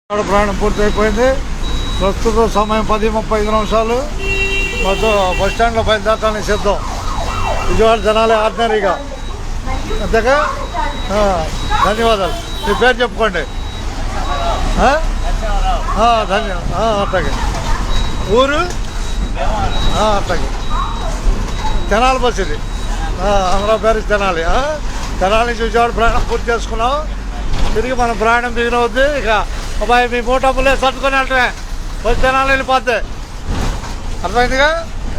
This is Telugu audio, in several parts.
ప్రయాణం పూర్తయిపోయింది. ప్రస్తుత సమయం 10:35. బస్ స్టాండ్లో బయలుదేరటానికి సిద్ధం. విజయవాడ జనాలే ఆర్డినరీగా అంతేగా. ధన్యవాదాలు. మీ పేరు చెప్పుకోండి. అట్లాగే ఊరు అట్లాగే తెనాలి బస్ ఇది. ఆంధ్ర పేరు తెనాలి. తెనాలి నుంచి విజయవాడ ప్రయాణం పూర్తి చేసుకున్నాం. తిరిగి మనం ప్రయాణం దిగినవుద్ది. ఇక అబ్బాయి మీ మూటప్పులే సర్దుకొని వెళ్తే బస్సు తెనాలి వెళ్ళిపోద్ది. అర్థమైందిగా.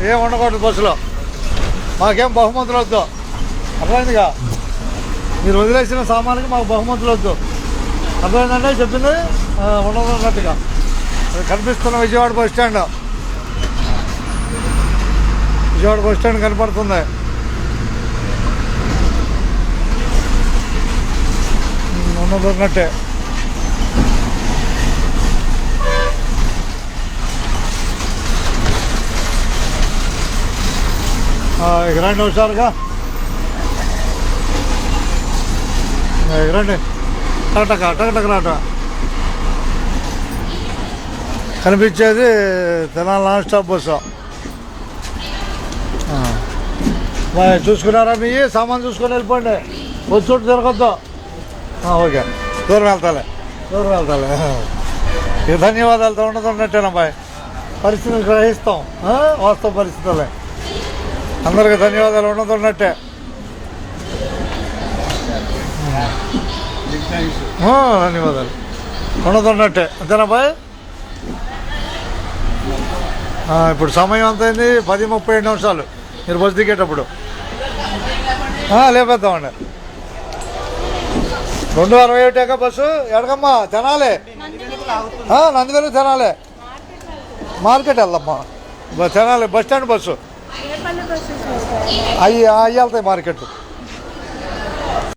ఏం ఉండకూడదు బస్సులో. మాకేం బహుమతులు వద్దు. అర్థమైందిగా. మీరు వదిలేసిన సామాన్కి మాకు బహుమతులు వద్దు. అర్థమైందంటే చెప్పింది ఉండదు అన్నట్టుగా. కనిపిస్తున్న Vijayawada bus stand. Vijayawada bus stand కనపడుతుంది. ఉన్నది ఉన్నట్టే. ఇక రండి హుషారుగా. ఇక రండి. టకటక రాట కనిపించేది తెనాలి నాన్ స్టాప్ బస్సు. చూసుకున్నారా? మీ సామాన్ చూసుకొని వెళ్ళిపోండి. బస్సు చుట్టూ తిరగొద్దు. ఓకే. దూరం వెళ్తాలే. ఇక ధన్యవాదాలతో ఉన్నట్టున్నట్టేనమ్మాయి. పరిస్థితులు గ్రహిస్తాం. వాస్తవ పరిస్థితులే. అందరికీ ధన్యవాదాలు. ఉన్నట్టే. ధన్యవాదాలు. ఉన్నట్టే అంతేనా బాయ్. ఇప్పుడు సమయం ఎంత అయింది? 10:37. మీరు బస్సు దిగేటప్పుడు లేపేద్దామండి. 2:61 బస్సు. ఎడగమ్మా తెనాలి. నందివెలుగు తెనాలి మార్కెట్ వెళ్దామ్మా. తెనాలి బస్ స్టాండ్ బస్సు అవి వెళ్తాయి మార్కెట్.